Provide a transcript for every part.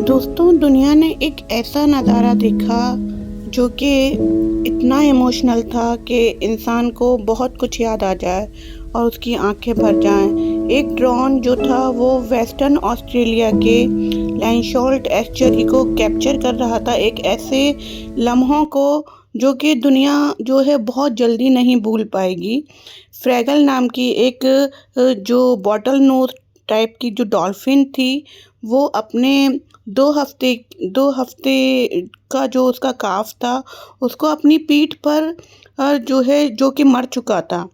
दोस्तों, दुनिया ने एक ऐसा नज़ारा देखा जो कि इतना इमोशनल था कि इंसान को बहुत कुछ याद आ जाए और उसकी आंखें भर जाएं। एक ड्रोन जो था वो वेस्टर्न ऑस्ट्रेलिया के लैंडशॉल्ट एस्चुरी को कैप्चर कर रहा था, एक ऐसे लम्हों को जो कि दुनिया जो है बहुत जल्दी नहीं भूल पाएगी। फ्रैगल नाम की एक जो बॉटल नोज टाइप की जो डॉल्फिन थी, वो अपने 2 हफ्ते 2 हफ्ते का जो उसका काफ था, उसको अपनी पीठ पर जो है जो कि मर चुका था,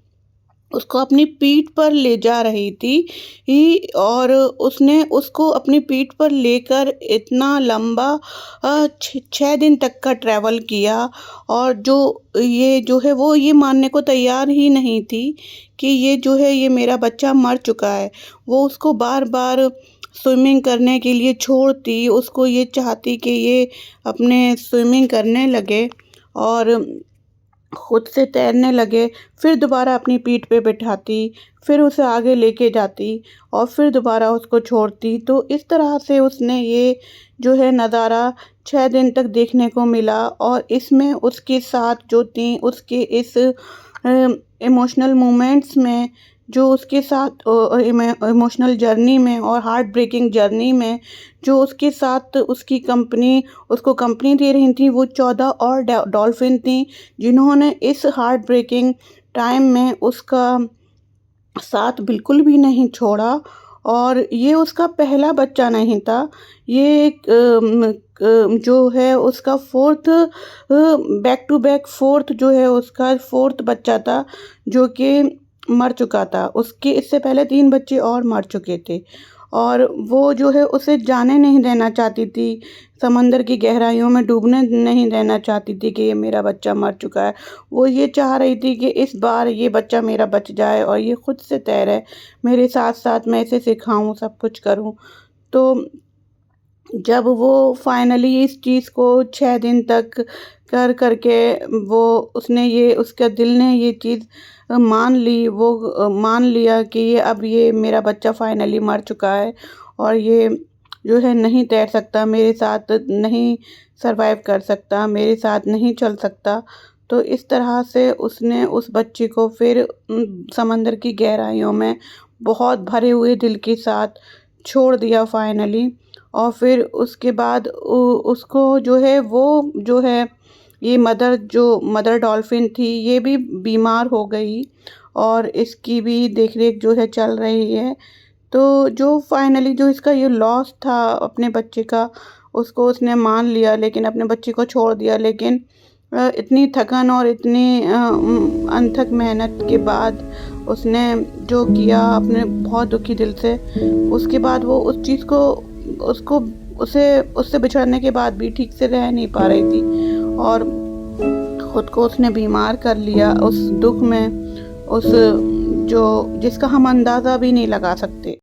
उसको अपनी पीठ पर ले जा रही थी और उसने उसको अपनी पीठ पर लेकर इतना लंबा 6 दिन तक का ट्रैवल किया। और ये जो है वो ये मानने को तैयार ही नहीं थी कि ये जो है ये मेरा बच्चा मर चुका है। वो उसको बार-बार स्विमिंग करने के लिए छोड़ती, उसको ये चाहती कि ये अपने स्विमिंग करने लगे और खुद से तैरने लगे, फिर दोबारा अपनी पीठ पे बिठाती, फिर उसे आगे लेके जाती और फिर दोबारा उसको छोड़ती। तो इस तरह से उसने ये जो है नज़ारा 6 दिन तक देखने को मिला और इसमें उसके साथ जो थी उसके इस इमोशनल मोमेंट्स में, जो उसके साथ इमोशनल जर्नी में और हार्ट ब्रेकिंग जर्नी में जो उसके साथ उसको कंपनी दे रही थी, वो 14 और डॉल्फिन थी जिन्होंने इस हार्ट ब्रेकिंग टाइम में उसका साथ बिल्कुल भी नहीं छोड़ा। और ये उसका पहला बच्चा नहीं था, ये एक जो है उसका बैक टू बैक फोर्थ जो है उसका फोर्थ बच्चा था जो कि मर चुका था। उसके इससे पहले 3 बच्चे और मर चुके थे और वो जो है उसे जाने नहीं देना चाहती थी, समंदर की गहराइयों में डूबने नहीं देना चाहती थी कि ये मेरा बच्चा मर चुका है। वो ये चाह रही थी कि इस बार ये बच्चा मेरा बच जाए और ये खुद से तैरे, मेरे साथ-साथ मैं इसे सिखाऊँ, सब कुछ करूँ। तो जब वो फाइनली इस चीज़ को 6 दिन तक कर के वो उसने ये उसके दिल ने ये चीज़ मान ली, वो मान लिया कि ये मेरा बच्चा फाइनली मर चुका है और ये जो है नहीं तैर सकता, मेरे साथ नहीं सर्वाइव कर सकता, मेरे साथ नहीं चल सकता। तो इस तरह से उसने उस बच्चे को फिर समंदर की गहराइयों में बहुत भरे हुए दिल के साथ छोड़ दिया फाइनली। और फिर उसके बाद उसको जो है वो जो है ये मदर डॉल्फिन थी, ये भी बीमार हो गई और इसकी भी देख-रेख जो है चल रही है। तो जो फाइनली जो इसका ये लॉस था अपने बच्चे का, उसको उसने मान लिया, लेकिन अपने बच्चे को छोड़ दिया। लेकिन इतनी थकन और इतनी अनथक मेहनत के बाद उसने जो किया अपने बहुत दुखी दिल से, उसके बाद वो उस चीज़ को उसको उसे उससे बिछड़ने के बाद भी ठीक से रह नहीं पा रही थी और खुद को उसने बीमार कर लिया उस दुःख में, उस जो जिसका हम अंदाज़ा भी नहीं लगा सकते।